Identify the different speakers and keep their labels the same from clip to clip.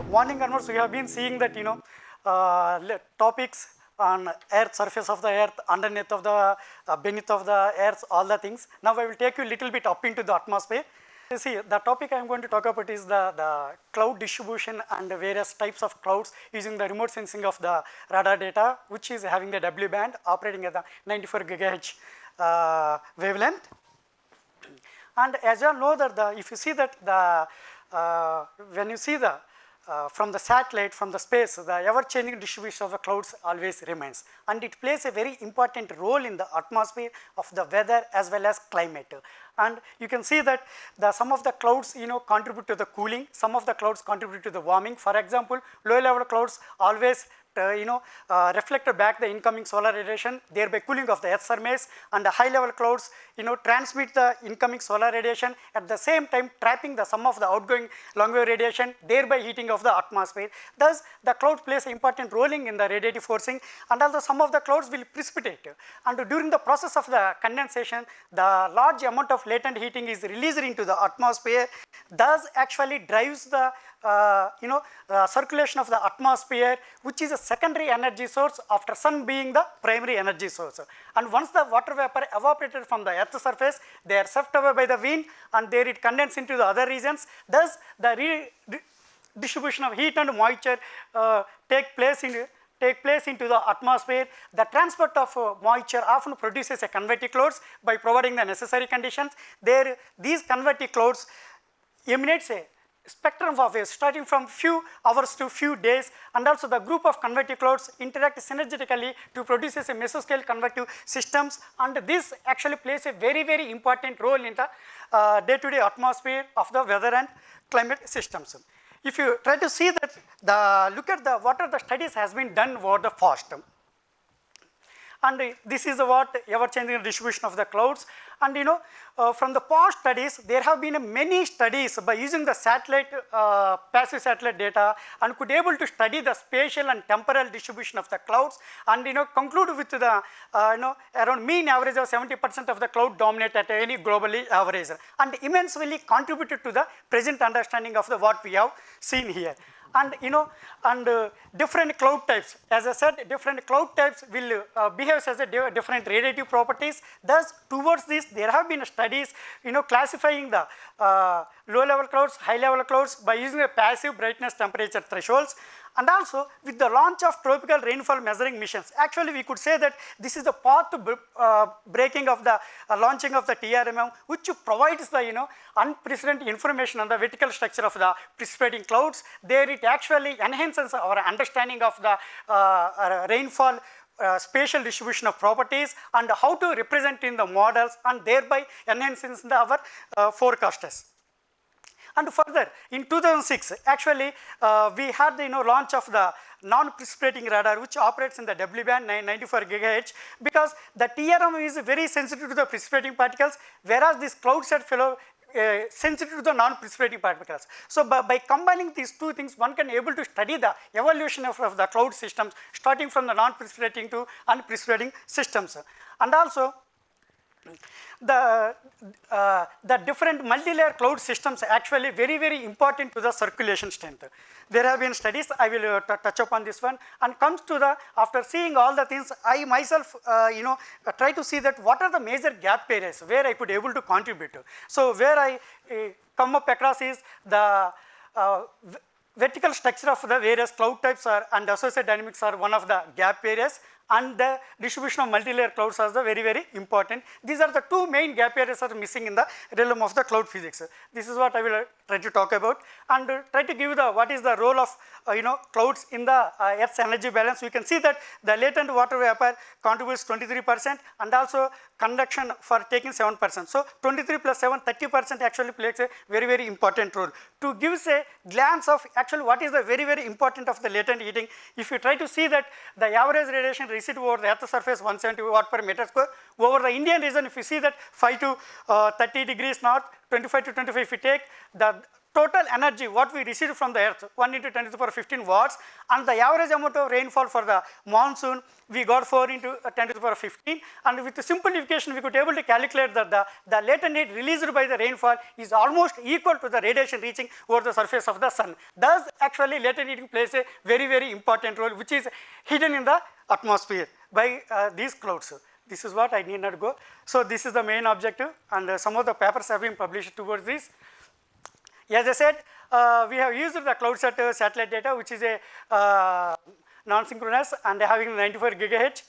Speaker 1: morning onwards we have been seeing that topics on earth, surface of the earth, underneath of the beneath of the earth, all the things. Now I will take you a little bit up into the atmosphere. You see, the topic I am going to talk about is the cloud distribution and the various types of clouds using the remote sensing of the radar data, which is having the W band operating at the 94 GHz wavelength. And as you all know that if you see that when you see the from the satellite, from the space, the ever-changing distribution of the clouds always remains, and it plays a very important role in the atmosphere of the weather as well as climate. And you can see that some of the clouds contribute to the cooling, some of the clouds contribute to the warming. For example, low-level clouds always reflected back the incoming solar radiation, thereby cooling of the Earth's surface, and the high-level clouds transmit the incoming solar radiation, at the same time trapping some of the outgoing long-wave radiation, thereby heating of the atmosphere. Thus, the cloud plays an important role in the radiative forcing, and also some of the clouds will precipitate. And during the process of the condensation, the large amount of latent heating is released into the atmosphere, thus actually drives the circulation of the atmosphere, which is a secondary energy source after sun being the primary energy source. And once the water vapor evaporated from the earth's surface, they are swept away by the wind and there it condenses into the other regions. Thus, the distribution of heat and moisture take place into the atmosphere. The transport of moisture often produces a convective clouds by providing the necessary conditions. These convective clouds emanates a spectrum of waves starting from few hours to few days, and also the group of convective clouds interact synergetically to produce a mesoscale convective systems, and this actually plays a very, very important role in the day-to-day atmosphere of the weather and climate systems. If you try to see that, look at what are the studies has been done over the past. And this is what ever-changing distribution of the clouds. And from the past studies, there have been many studies by using the satellite, passive satellite data, and could able to study the spatial and temporal distribution of the clouds, and conclude with the around mean average of 70% of the cloud dominate at any globally average, and immensely contributed to the present understanding of what we have seen here. And different cloud types, as I said, different cloud types will behave as a different radiative properties. Thus, towards this, there have been studies, classifying the low-level clouds, high-level clouds by using a passive brightness temperature thresholds. And also, with the launch of tropical rainfall measuring missions, actually we could say that this is the path to breaking of the launching of the TRMM, which provides the unprecedented information on the vertical structure of the precipitating clouds. There it actually enhances our understanding of the rainfall spatial distribution of properties and how to represent in the models, and thereby enhances our forecasters. And further, in 2006, actually, we had the launch of the non-precipitating radar, which operates in the W band 94 GHz, because the TRM is very sensitive to the precipitating particles, whereas this cloud set fellow sensitive to the non-precipitating particles. So by combining these two things, one can able to study the evolution of the cloud systems, starting from the non-precipitating to unprecipitating systems. And also, the different multi-layer cloud systems are actually very, very important to the circulation strength. There have been studies, I will touch upon this one, and comes to after seeing all the things, I myself try to see that what are the major gap areas where I could able to contribute to. So where I come up across is the vertical structure of the various cloud types and associated dynamics are one of the gap areas, and the distribution of multi-layer clouds are very, very important. These are the two main gap areas are missing in the realm of the cloud physics. This is what I will try to talk about, and try to give what is the role of clouds in the Earth's energy balance. You can see that the latent water vapor contributes 23%, and also conduction for taking 7%. So 23 plus 7, 30% actually plays a very, very important role. To give a glance of actually what is the very, very important of the latent heating, if you try to see that the average radiation received over the Earth's surface 170 watt per meter square, over the Indian region, if you see that 5 to 30 degrees north, 25 to 25 if you take, the total energy what we received from the earth, 1 into 10 to the power 15 watts, and the average amount of rainfall for the monsoon we got 4 into 10 to the power 15, and with the simplification we could able to calculate that the latent heat released by the rainfall is almost equal to the radiation reaching over the surface of the sun. Thus actually latent heating plays a very important role, which is hidden in the atmosphere by these clouds. This is what I need not go. So this is the main objective, and some of the papers have been published towards this. As I said, we have used the CloudSat satellite data, which is a non-synchronous and having 94 gigahertz.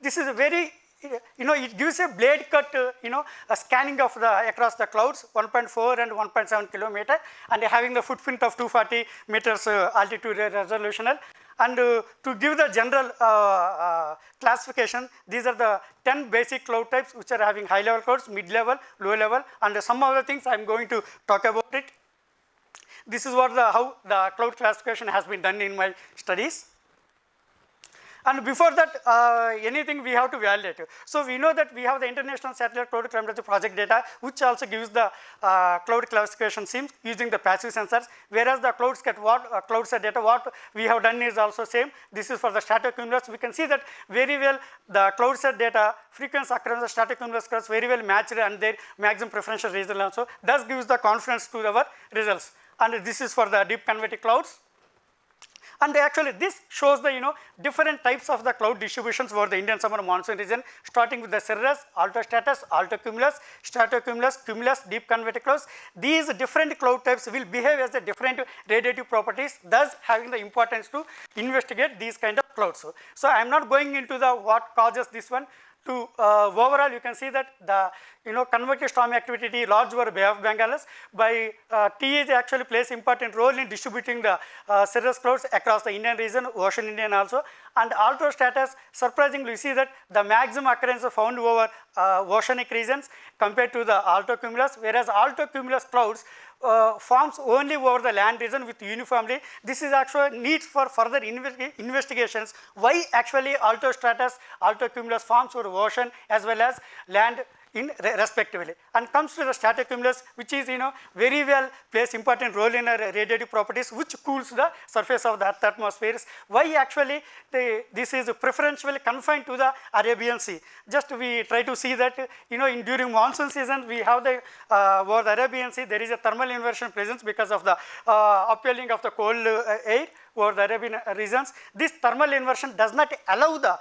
Speaker 1: This is a very, it gives a blade cut, a scanning of the across the clouds, 1.4 and 1.7 kilometer, and having the footprint of 240 meters altitude resolutional. And to give the general classification, these are the 10 basic cloud types which are having high level clouds, mid level, low level, and some other things I am going to talk about it. This is what how the cloud classification has been done in my studies. And before that, anything we have to validate. So we know that we have the International Satellite Cloud Climatic Project data, which also gives the cloud classification schemes using the passive sensors, whereas the CloudSat data, what we have done is also same. This is for the stratocumulus. We can see that very well the CloudSat data frequency occurrence of stratocumulus clouds very well matched and their maximum preferential region also. Thus gives the confidence to our results. And this is for the deep convective clouds. And actually this shows the different types of the cloud distributions over the Indian summer monsoon region, starting with the cirrus, altostratus, altocumulus, stratocumulus, cumulus, deep convective clouds. These different cloud types will behave as the different radiative properties, thus having the importance to investigate these kind of clouds. So I am not going into the what causes this one. To overall, you can see that the convective storm activity large over Bay of Bengal by TEJ actually plays important role in distributing the cirrus clouds across the Indian region, ocean Indian also, and altostratus surprisingly you see that the maximum occurrence is found over oceanic regions compared to the altocumulus, whereas altocumulus clouds forms only over the land region with uniformly. This is actually needs for further investigations why actually altostratus, altocumulus forms over ocean as well as land in respectively, and comes to the stratocumulus, which is very well plays important role in radiative properties which cools the surface of the earth atmospheres. Why actually this is preferentially confined to the Arabian Sea. Just we try to see that during monsoon season we have the over the Arabian Sea there is a thermal inversion presence because of the upwelling of the cold air over the Arabian regions. This thermal inversion does not allow the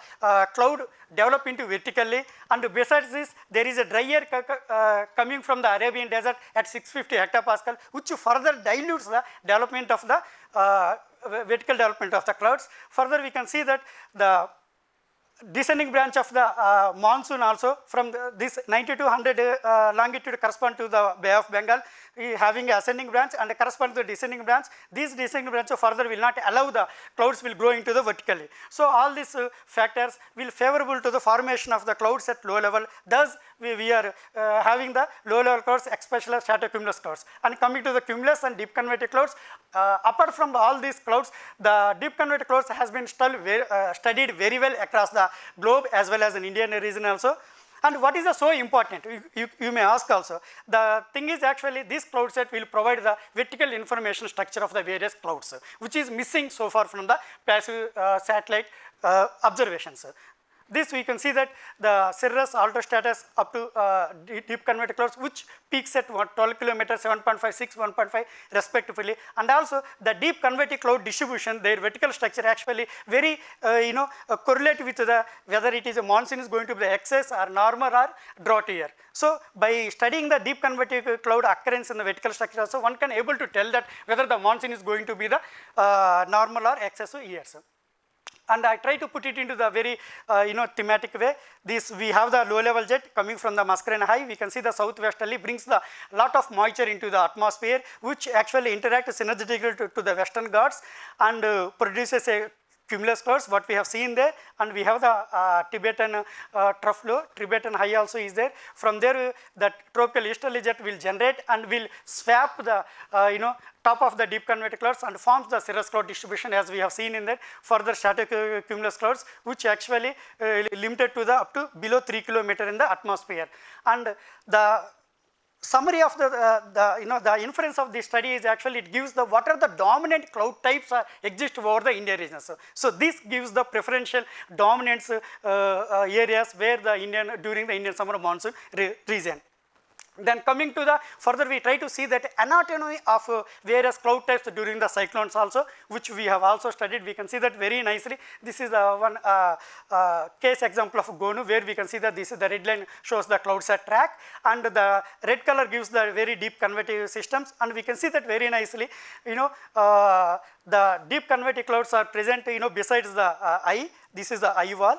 Speaker 1: cloud develop into vertically, and besides this there is a dry air coming from the Arabian desert at 650 hectopascal, which further dilutes the development of the vertical development of the clouds. Further we can see that the descending branch of the monsoon also from this 90 to 100 longitude correspond to the Bay of Bengal, having ascending branch and correspond to the descending branch. These descending branch further will not allow the clouds will grow into the vertically. So all these factors will favorable to the formation of the clouds at low level. Thus we are having the low level clouds, especially stratocumulus clouds. And coming to the cumulus and deep convective clouds, apart from all these clouds, the deep convective clouds has been studied very well across the globe as well as in Indian region also. And what is so important? You may ask also. The thing is actually this cloud set will provide the vertical information structure of the various clouds, which is missing so far from the passive satellite observations. This we can see that the cirrus, altostratus up to deep convective clouds, which peaks at 12 kilometers, 7.5, 6, 1.5 respectively, and also the deep convective cloud distribution, their vertical structure actually very correlate with the whether it is a monsoon is going to be the excess or normal or drought year. So by studying the deep convective cloud occurrence in the vertical structure also, one can able to tell that whether the monsoon is going to be the normal or excessive years. And I try to put it into the very thematic way. This we have the low level jet coming from the Mascarene High. We can see the southwesterly brings the lot of moisture into the atmosphere, which actually interacts synergetically to the western Ghats and produces a cumulus clouds, what we have seen there, and we have the Tibetan trough low, Tibetan high also is there. From there, the tropical easterly jet will generate and will swap the top of the deep convective clouds and forms the cirrus cloud distribution as we have seen in that. Further stratocumulus clouds, which actually limited to the up to below 3 kilometer in the atmosphere, and the summary of the inference of this study is actually it gives the what are the dominant cloud types exist over the Indian regions. So this gives the preferential dominance areas where the during the Indian summer monsoon region. Then coming to the further, we try to see that anatomy of various cloud types during the cyclones also, which we have also studied. We can see that very nicely. This is one case example of Gonu, where we can see that this is the red line shows the cloud set track, and the red color gives the very deep convective systems, and we can see that very nicely. The deep convective clouds are present besides the eye. This is the eye wall.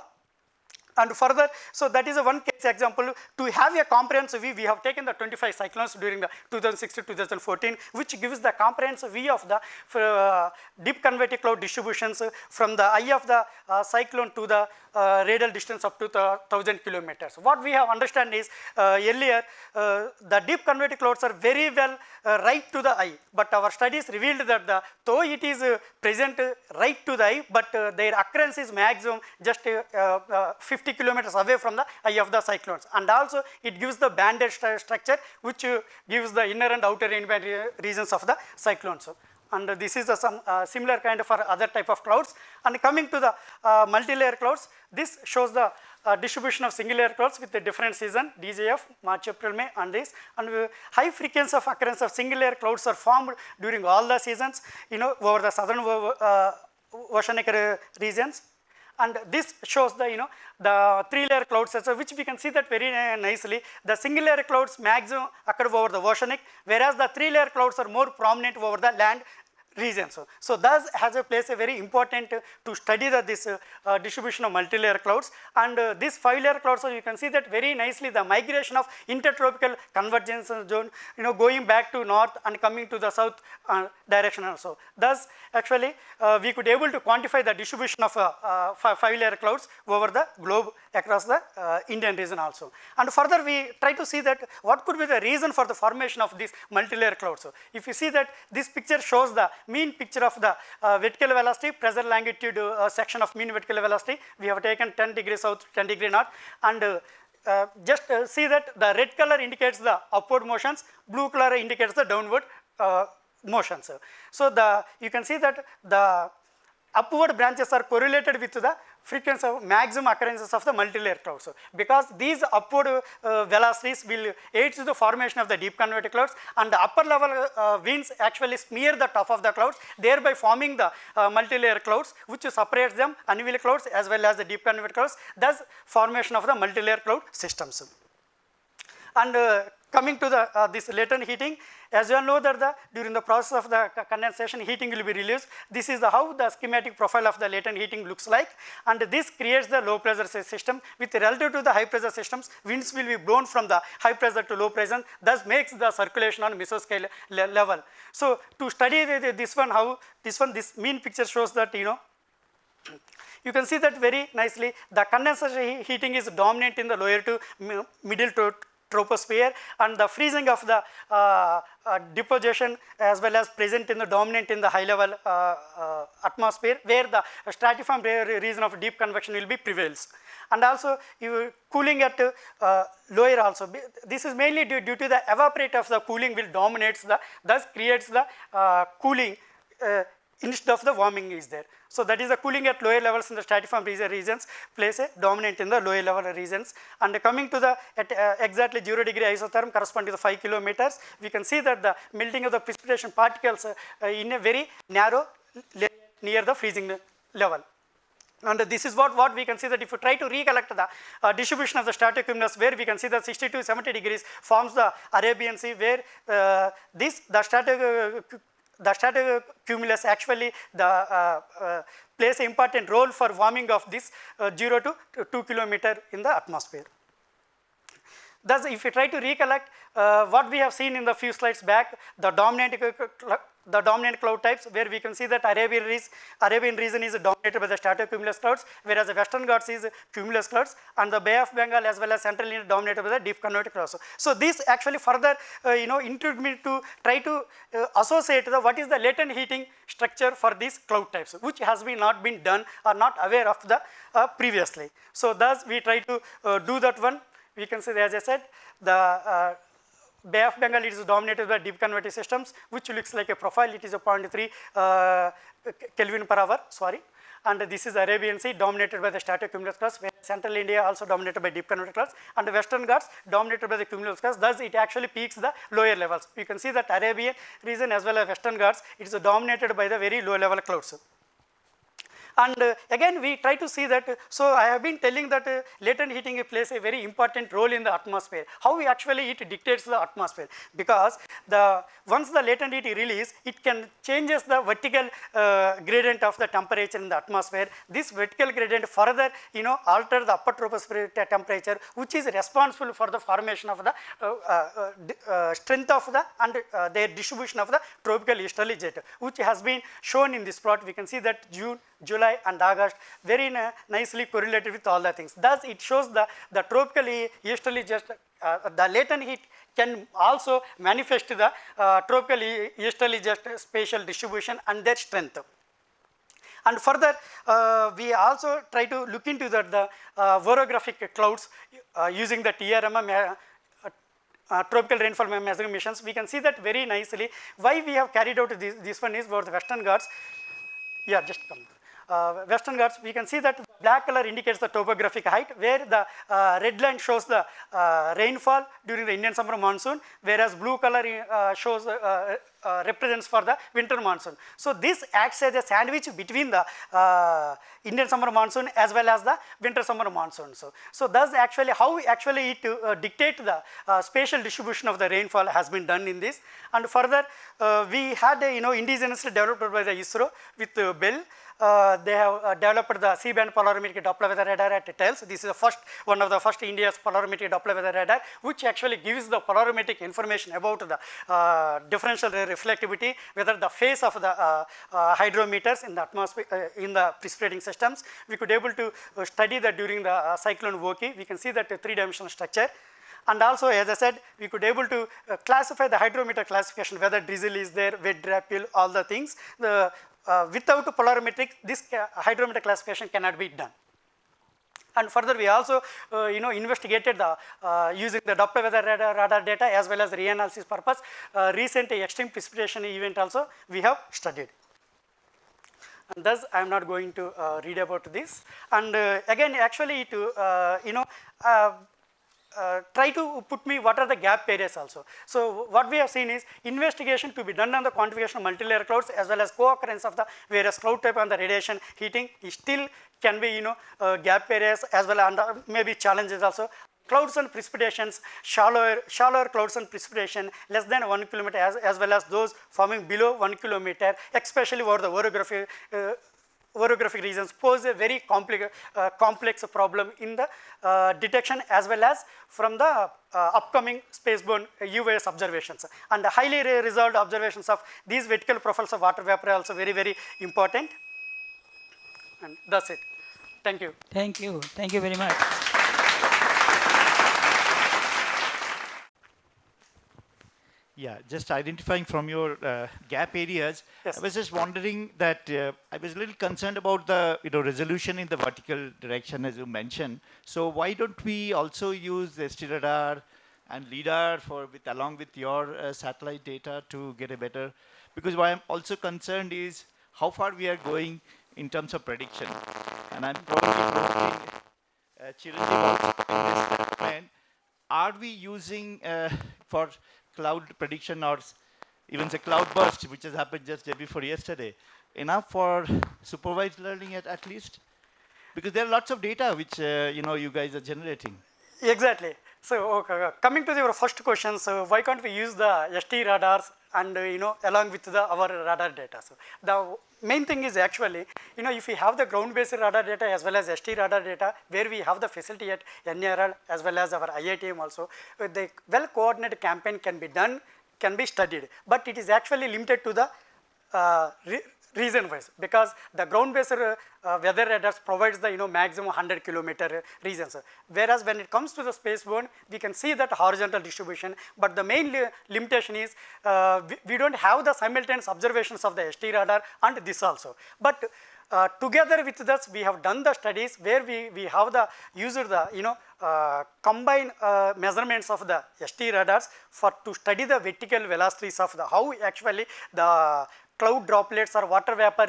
Speaker 1: And further, so that is a one case example. To have a comprehensive view, we have taken the 25 cyclones during the 2006 to 2014, which gives the comprehensive view of the deep convective cloud distributions from the eye of the cyclone to the radial distance up to 1,000 kilometers. What we have understand is earlier the deep convective clouds are very well right to the eye, but our studies revealed that though it is present right to the eye, but their occurrence is maximum just 50 kilometers away from the eye of the cyclones, and also it gives the banded structure which gives the inner and outer regions of the cyclones. And this is some similar kind of for other type of clouds. And coming to the multi-layer clouds, this shows the distribution of single layer clouds with the different season, DJF, March, April, May, and this. And high frequency of occurrence of single layer clouds are formed during all the seasons, over the southern oceanic regions. And this shows the the three-layer clouds, which we can see that very nicely. The single-layer clouds maximum occur over the oceanic, whereas the three-layer clouds are more prominent over the land regions. So thus has a place a very important to study this distribution of multi-layer clouds. And this 5-layer clouds, so you can see that very nicely the migration of intertropical convergence zone, going back to north and coming to the south direction also. Thus actually we could able to quantify the distribution of 5-layer clouds over the globe across the Indian region also. And further we try to see that what could be the reason for the formation of these multi-layer clouds. So if you see that this picture shows the mean picture of the vertical velocity, pressure longitude section of mean vertical velocity. We have taken 10 degrees south, 10 degree north, and just see that the red color indicates the upward motions, blue color indicates the downward motions. So you can see that the upward branches are correlated with the frequency of maximum occurrences of the multi-layer clouds. So because these upward velocities will aid to the formation of the deep convective clouds, and the upper level winds actually smear the top of the clouds, thereby forming the multi-layer clouds, which separates them annual clouds as well as the deep convective clouds, thus formation of the multi-layer cloud systems. And coming to the this latent heating, as you all know that during the process of the condensation, heating will be released. This is how the schematic profile of the latent heating looks like, and this creates the low pressure system. With relative to the high pressure systems, winds will be blown from the high pressure to low pressure, thus makes the circulation on mesoscale level. So to study this mean picture shows that you can see that very nicely. The condensation heating is dominant in the lower to middle to troposphere, and the freezing of the deposition as well as present in the dominant in the high level atmosphere, where the stratiform region of deep convection will be prevails. And also cooling at lower also. This is mainly due to the evaporate of the cooling will dominates thus creates the cooling instead of the warming is there. So that is the cooling at lower levels in the stratiform regions plays a dominant in the lower level regions. And coming to the exactly 0 degree isotherm corresponding to the 5 kilometers, we can see that the melting of the precipitation particles in a very narrow layer near the freezing level. And this is what we can see, that if you try to recollect the distribution of the stratocumulus, where we can see that 60 to 70 degrees forms the Arabian Sea, where the stratocumulus actually plays an important role for warming of this 0 to 2 kilometer in the atmosphere. Thus, if you try to recollect what we have seen in the few slides back, the dominant cloud types, where we can see that Arabian region is dominated by the stratocumulus clouds, whereas the Western Ghats is cumulus clouds, and the Bay of Bengal as well as Central India dominated by the deep convective clouds. So this actually further intrigued me to try to associate what is the latent heating structure for these cloud types, which has not been done or not aware of the previously. So thus we try to do that one. We can see, as I said, the Bay of Bengal, it is dominated by deep convective systems, which looks like a profile. It is a 0.3 Kelvin per hour, sorry. And this is Arabian Sea, dominated by the stratocumulus crust, where central India also dominated by deep convective crust, and the Western Ghats dominated by the cumulus crust. Thus, it actually peaks the lower levels. You can see that Arabian region as well as Western Ghats, it is dominated by the very low level clouds. And again, we try to see that, so I have been telling that latent heating plays a very important role in the atmosphere. How actually it dictates the atmosphere, because once the latent heat release, it can changes the vertical gradient of the temperature in the atmosphere. This vertical gradient further, alter the upper tropospheric temperature, which is responsible for the formation of the strength of the and their distribution of the tropical easterly jet, which has been shown in this plot. We can see that June, July and August very nicely correlated with all the things. Thus, it shows the tropical easterly jet, the latent heat can also manifest the tropical easterly jet spatial distribution and their strength. And further, we also try to look into the orographic clouds using the TRMM tropical rainfall measuring missions. We can see that very nicely. Why we have carried out this one is for the Western Ghats. Yeah, just come. Western Ghats, we can see that black color indicates the topographic height, where the red line shows the rainfall during the Indian summer monsoon, whereas blue color shows represents for the winter monsoon. So this acts as a sandwich between the Indian summer monsoon as well as the winter summer monsoon. So thus actually how actually it dictate the spatial distribution of the rainfall has been done in this. And further, we had indigenously developed by the ISRO with Bell. They have developed the C-band polarimetric Doppler weather radar at TELS. This is the one of the first India's polarimetric Doppler weather radar, which actually gives the polarimetric information about the differential reflectivity, whether the phase of the hydrometers in the atmosphere, in the precipitating systems. We could able to study that during the cyclone Woki. We can see that three-dimensional structure. And also, as I said, we could able to classify the hydrometer classification, whether drizzle is there, wet drapule, all the things. Without polarimetric, this hydrometer classification cannot be done. And further, we also investigated the using the Doppler weather radar data as well as reanalysis purpose. Recent extreme precipitation event also we have studied. And thus, I am not going to read about this. And again, actually, to try to put me what are the gap areas also. So what we have seen is investigation to be done on the quantification of multilayer clouds as well as co-occurrence of the various cloud type and the radiation heating still can be gap areas as well, and maybe challenges also. Clouds and precipitations, shallower clouds and precipitation less than 1 kilometer as well as those forming below 1 kilometer, especially over the orographic regions, pose a very complex problem in the detection as well as from the upcoming spaceborne UVS observations. And the highly resolved observations of these vertical profiles of water vapor are also very, very important. And that's it. Thank you.
Speaker 2: Thank you. Thank you very much.
Speaker 3: Yeah, just identifying from your gap areas,
Speaker 1: yes.
Speaker 3: I was just wondering that I was a little concerned about the resolution in the vertical direction as you mentioned. So why don't we also use the ST radar and LIDAR along with your satellite data to get a better, because what I'm also concerned is how far we are going in terms of prediction. And I'm probably provoking Chiranjeev also in this domain. Are we using for cloud prediction or even the cloud burst, which has happened just day before yesterday, enough for supervised learning at least? Because there are lots of data which you guys are generating.
Speaker 1: Exactly. So coming to your first question, so why can't we use the ST radars and along with our radar data? So the main thing is actually if we have the ground-based radar data as well as ST radar data, where we have the facility at NARL as well as our IITM also, the well-coordinated campaign can be done, can be studied, but it is actually limited to the region-wise, because the ground-based weather radars provides the maximum 100 kilometer regions. Whereas when it comes to the spaceborne, we can see that horizontal distribution, but the main limitation is we don't have the simultaneous observations of the ST radar and this also. But together with this, we have done the studies where we have the used the combine measurements of the ST radars to study the vertical velocities of the how actually the cloud droplets or water vapor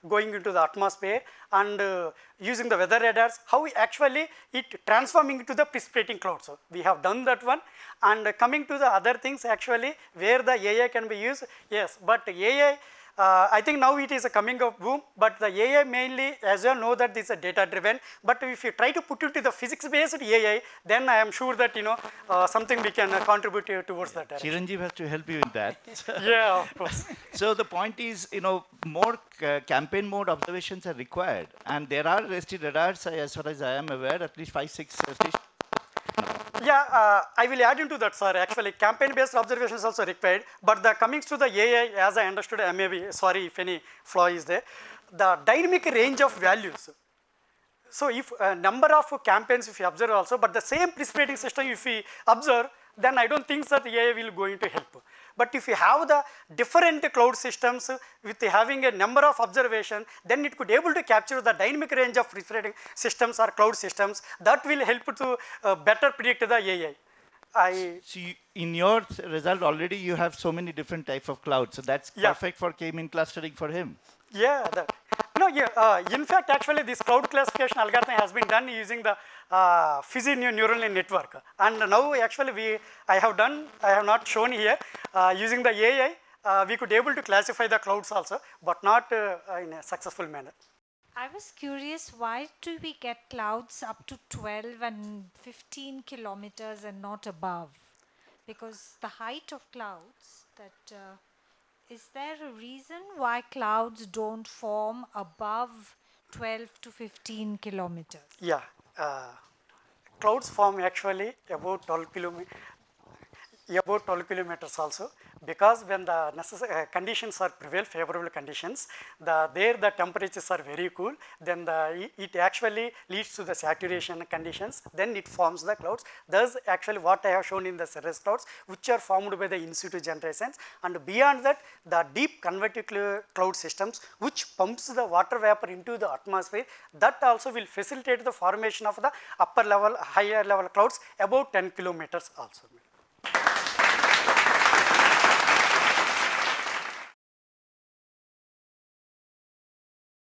Speaker 1: going into the atmosphere, and using the weather radars how actually it transforming into the precipitating clouds. So we have done that one, and coming to the other things actually where the AI can be used, yes, but AI I think now it is a coming of boom, but the AI mainly, as you all know, that this is a data driven, but if you try to put it to the physics based AI, then I am sure that something we can contribute towards that direction.
Speaker 3: Chiranjeev has to help you in that.
Speaker 1: Yeah, of course.
Speaker 3: So the point is, more campaign mode observations are required, and there are ST radars, as far as I am aware, at least 5, 6 stations.
Speaker 1: Yeah, I will add into that, sir. Actually, campaign-based observation is also required, but the coming to the AI, as I understood, I may be sorry if any flaw is there. The dynamic range of values. So if a number of campaigns if you observe also, but the same precipitating system if we observe, then I don't think that the AI will going to help. But if you have the different cloud systems with having a number of observations, then it could able to capture the dynamic range of precipitating systems or cloud systems that will help to better predict the AI.
Speaker 3: So in your result already you have so many different types of clouds, so that's perfect for K-mean clustering for him.
Speaker 1: Yeah, in fact, actually, this cloud classification algorithm has been done using the fuzzy neural network, and now actually I have not shown here using the AI, we could able to classify the clouds also, but not in a successful manner.
Speaker 2: I was curious, why do we get clouds up to 12 and 15 kilometers and not above? Because the height of clouds, is there a reason why clouds don't form above 12 to 15 kilometers?
Speaker 1: Yeah, clouds form actually about 12 kilometers also, because when the necessary conditions are favorable conditions, there the temperatures are very cool, then it actually leads to the saturation conditions, then it forms the clouds. Thus actually what I have shown in the cirrus clouds, which are formed by the in situ generations, and beyond that the deep convective cloud systems which pumps the water vapor into the atmosphere, that also will facilitate the formation of the upper level, higher level clouds about 10 kilometers also.